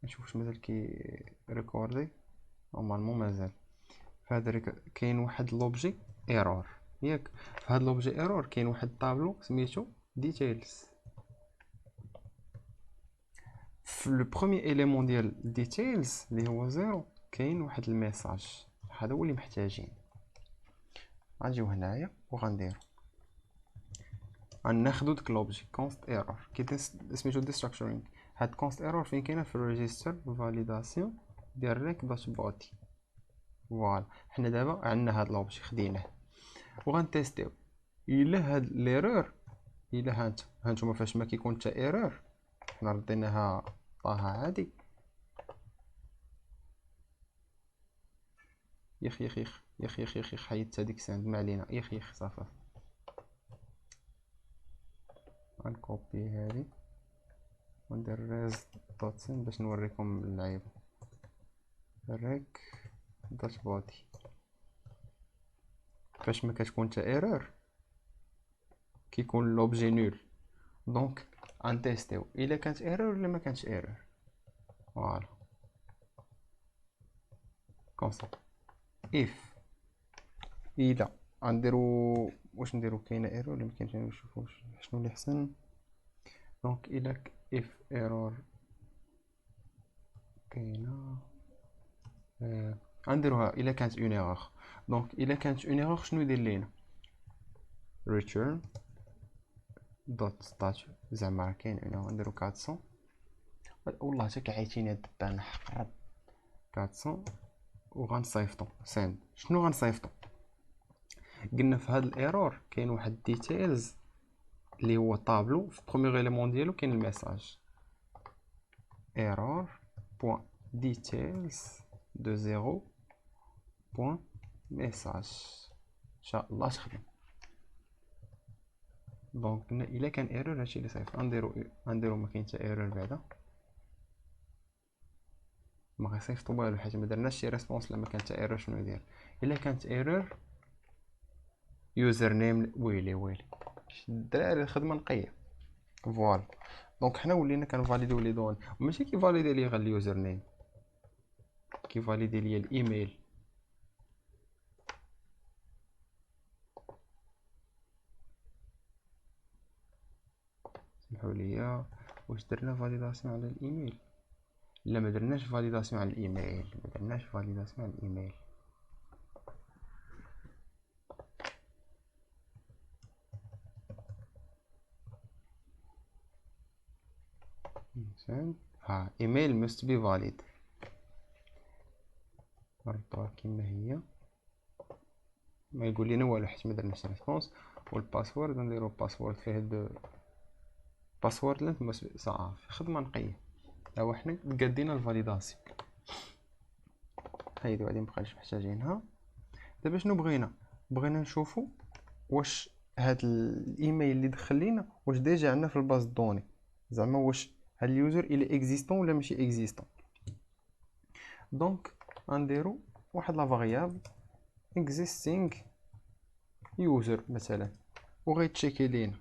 نشوف واش مازال كي ريكوردي. نورمالمون مازال. فهذا كاين واحد لوبجي ايرور ياك. في هذا لوبجي ايرور كاين واحد طابلو سميتو ديتيلز. في لو بروميير اليمون ديال ديتيلز اللي هو زيرو كاين واحد الميساج، هذا هو اللي محتاجين. غنجيو هنايا وغنديرو غناخدو داك لوبجي كونست ايرور كي سميتو ديستراكشرينغ. هاد كونست ايرور فين كاينه؟ في الريجستر فاليداسيون ديال ريك دوت بوتي. فوالا حنا دابا عندنا هاد لوبجي خديناه وغنتيستيو. الا هاد ليرور، الا هانتوما فاش ما كيكون حتى ايرور حنا رديناها طاها عادي. يخ يخ يخ يخ يخ يخ يخ حيدت هاديك ساند ما علينا. يخ يخ صافي. غنكوبي هادي وندير ريز دوت سين باش نوريكم اللعيبه. ريك دوت بودي فاش ما كتكون حتى ايرور كيكون لوبجي نول. دونك غنتيستيو الا كانت ايرور ولا ما كانتش ايرور. فوالا كوم سا. اف الا غنديرو واش نديرو كاينه ايرور ولا ما كاينش، نشوفو شنو اللي احسن. دونك الا اف ايرور كاينه غنديروها الا كانت اون ايرور. دونك الا كانت اون ايرور شنو يدير لينا؟ return دوت ستاتيو زعما كاين اون نديرو 400. والله حتى كعيتيني هاد الدبانه حقرب. 400 وغنصيفطو سند. شنو غنصيفطو؟ قلنا في هاد الايرور كاين واحد ديتيلز اللي هو طابلو في بروميير اليمون ديالو كاين الميساج ايرور بوان ديتيلز دو زيرو بوان ميساج. ان شاء الله تخدم. دونك قلنا الا كان ايرور هادشي اللي صايفط. غنديرو ما كاين حتى ايرور بعدا ما غيصيفطو والو حيت ما درناش شي ريسبونس. لما كانت ايرور شنو يدير؟ الا كانت ايرور يوزر نيم ويلي الدراري الخدمه نقيه. فوالا دونك حنا ولينا كنفاليديو لي دون ماشي كيفاليدي لي غير اليوزر نيم، كيفاليدي ليا الايميل. سمحوا لي واش درنا فاليداسيون على الايميل؟ لا ما درناش فاليداسيون على الايميل، ما درناش فاليداسيون على الايميل. ها ايميل must be valid. نردوها كيما هي ما يقول لنا والو حيت ما درناش ريسبونس. والباسورد نديرو باسورد فيه دو باسورد لانت صافي خدمه نقيه. هو حنا قادينا الفاليداسيون هايدو غادي مبقاش محتاجينها. دابا شنو بغينا نشوفو واش هاد الايميل اللي دخل لينا واش ديجا عندنا في الباز دوني، زعما واش هاد اليوزر الى اكزيستون ولا ماشي اكزيستون. دونك غنديرو واحد لا فاريابل existing user مثلا وغيتشيكي لينا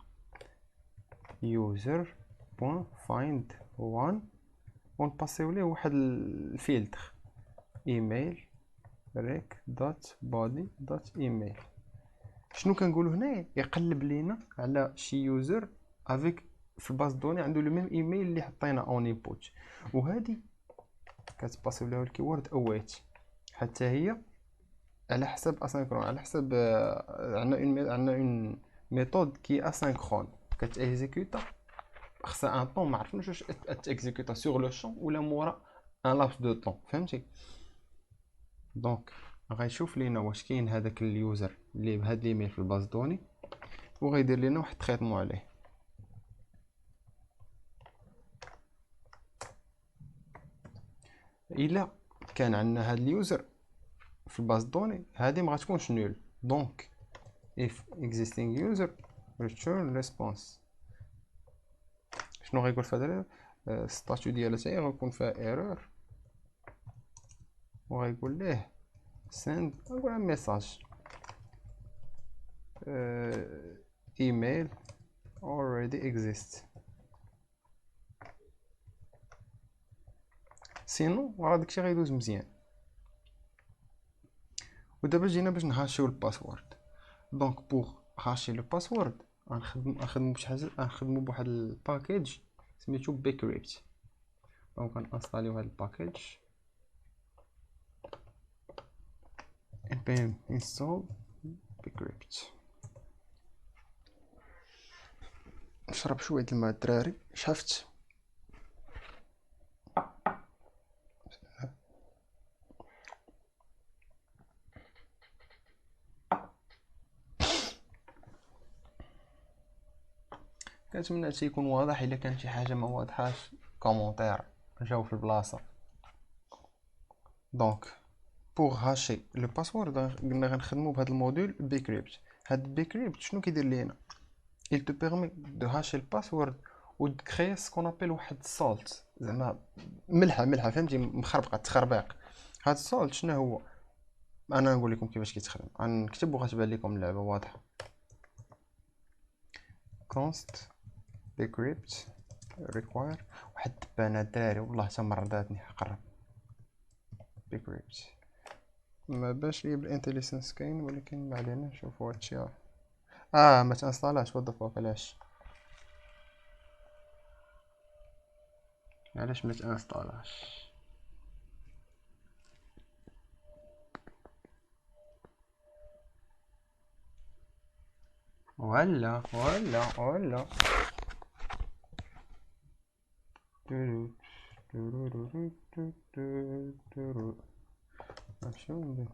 user بوان find one ونباسيو ليه واحد الفلتر ايميل rec دوت body دوت ايميل. شنو كنقولوا هنايا؟ يقلب لينا على شي يوزر افيك في الباز دوني عنده لو ميم ايميل اللي حطينا اون انبوت، وهذه كتباسيو لها الكيورد اويت حتى هي على حسب اسينكرون. على حسب عندنا اون ميثود كي اسينكرون كتاكزيكوتا خصها ان طون ما عرفناش واش تاكزيكوتا سور لو شون ولا مورا ان لابس دو طون. فهمتي؟ دونك غيشوف لينا واش كاين هذاك اليوزر اللي بهاد ليميل في الباز دوني وغيدير لنا واحد تريتمون عليه. الا كان عندنا هاد اليوزر في الباز دوني هادي ما غتكونش نول. دونك if existing user return response. شنو غيقول في هذا الستاتيو ديالها حتى غيكون فيها ايرور وغيقول ليه send غنقولها ميساج email already exists. سينو راه داكشي غيدوز مزيان. ودابا جينا باش نهاشيو الباسورد. دونك بوغ هاشي لو باسورد غنخدمو بشي حاجه، غنخدمو بواحد الباكيج سميتو بيكريبت. دونك غنانستاليو هاد الباكيج npm install bcrypt. نشرب شويه الماء الدراري، شفت. كنتمنى هادشي يكون واضح. الا كان شي حاجه ما واضحاش كومونتير جاو في البلاصه. دونك بوغ هاشي لو باسورد قلنا غنخدمو بهاد الموديل بيكريبت. هاد بيكريبت شنو كيدير لينا؟ il te permet de hacher le password و de créer ce qu'on appelle واحد salt، زعما ملحه فهمتي، مخربقه تخربيق. هاد salt شنو هو؟ انا نقول لكم كيفاش كيتخدم. غنكتب وغتبان لكم اللعبه واضحه. const bcrypt require واحد التبانه الدراري والله حتى مرضاتني قرب. bcrypt ما باش لي بالانتليسنس كاين، ولكن ما علينا نشوفوا هادشي. ما تانستالاش. وات ذا فوك، علاش ما تانستالاش؟ ولا شنو ندير؟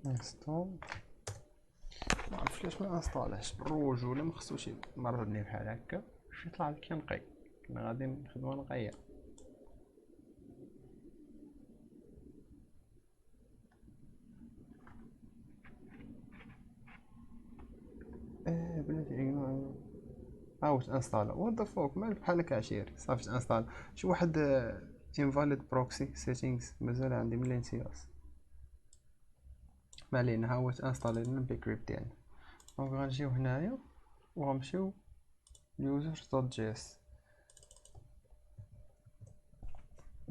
انستال. ما عرفتش علاش ما انستالاش بالرجوله، ما خصوش مرضني بحال هكا. باش يطلع لك نقي. كنا غادي نخدمو نقيه. بلاتي واش انستالا. وات ذا فوك، مالك بحال هكا عشيري. صافي انستال. شي واحد invalid proxy settings مازال عندي ملي نسياس. ما علينا، ها هو تانستالي لنا البيكريبت ديالنا. دونك غنجيو هنايا وغنمشيو users.js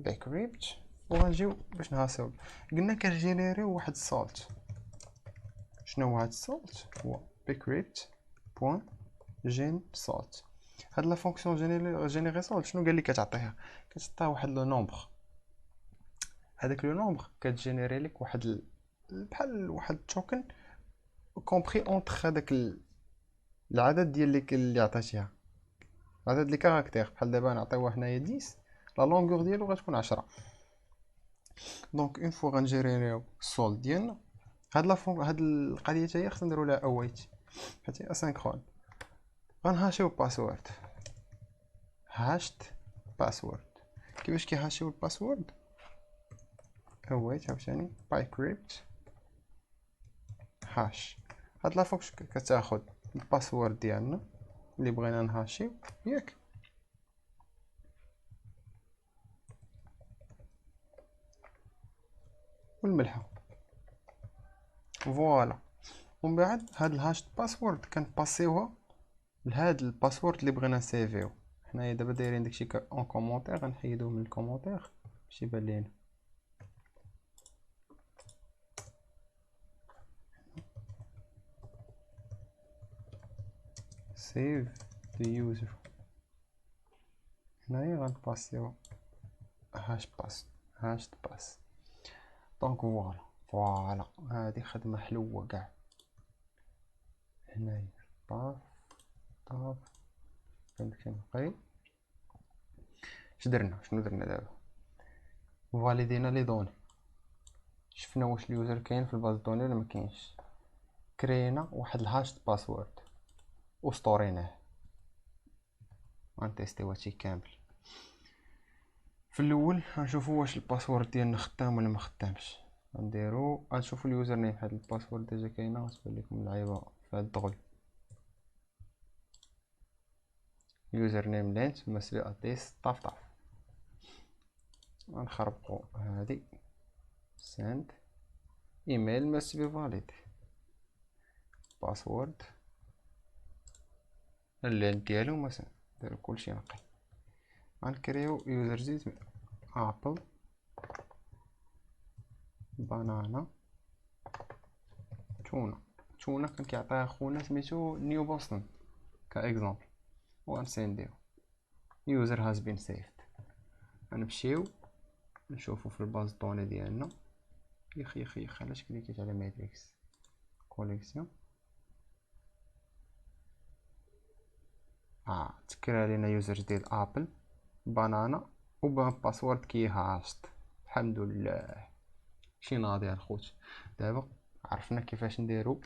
bcrypt وغنجيو باش نهاسيو. قلنا كنجينيريو واحد السالت. شنو هو هاد السالت؟ هو bcrypt بوين جين سالت. هاد لا فونكسيون جينيري سالت شنو قال لي كتعطيها؟ كتعطيها واحد لو نومبر. هذاك لو نومبر كتجينيري لك واحد بحال واحد توكن كومبري اونطخ هذاك العدد ديال اللي عطيتيها. عدد لي كاركتير. بحال دابا نعطيوها حنايا 10، لا لونغور ديالو غتكون 10. دونك اون فوا غنجيريريو السولد ديالنا. هاد القضيه حتى هي خصنا نديرو لها اويت حيت اسينكرون. غنهاشيو باسورد. هاشت باسورد. كيفاش كيهاشيو الباسورد؟ اويت عاوتاني بايكريبت هاش. هاد لا فونكشن كتاخد الباسورد ديالنا اللي بغينا نهاشيو ياك، والملحه. فوالا. ومن بعد هاد الهاشت باسورد كنباسيوها لهاد الباسورد اللي بغينا نسيفيو. حنايا دابا دايرين داكشي اون كومونتير، غنحيدوه من الكومونتير باش يبان لينا. save the user. هنايا غنباسيو هاشت باس. دونك فوالا هادي خدمه حلوه كاع. هنايا طاف فهمتي نقي. شنو درنا دابا؟ فاليدينا لي دوني. شفنا واش اليوزر كاين في الباز دوني ولا ما كاينش. كرينا واحد الهاشت باسورد وسطوريناه. غنتيستيو هادشي كامل. في الاول غنشوفو واش الباسورد ديالنا خدام ولا ما خدامش. غنديرو غنشوفو اليوزر نيم، حيت الباسورد ديجا كاينه غتبان لكم لعيبه في هاد الدغل. يوزر نيم لينت مسبي اتيس طاف. غنخربقو هادي سند ايميل مسبي فاليد باسورد اللين ديالو مثلا نديرو كلشي نقي. غنكريو يوزر جديد ابل بانانا تونا كان كيعطيها خونا سميتو نيو بوسطن كاكزامبل، وغنسينديو يوزر هاز بين سيفد. غنمشيو نشوفو في الباز دوني ديالنا. يخ علاش كليكيت على ماتريكس كوليكسيون تكرا لينا يوزر جديد ابل بانانا وباسورد كيهاشت. الحمد لله شي ناضي الخوت. دابا عرفنا كيفاش نديرو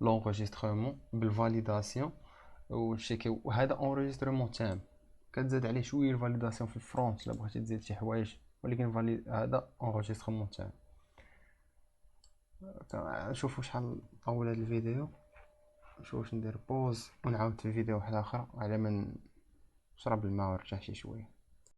لونغيسترمون بالفاليداسيون ونشيكيو. وهذا اونغيسترمون تام، كتزاد عليه شويه الفاليداسيون في الفرونت الا بغيتي تزيد شي حوايج، ولكن هذا اونغيسترمون تام. نشوفوا شحال طول هذا الفيديو، نشوف واش ندير بوز ونعاود في فيديو واحد اخر على من نشرب الماء ونرتاح شي شويه.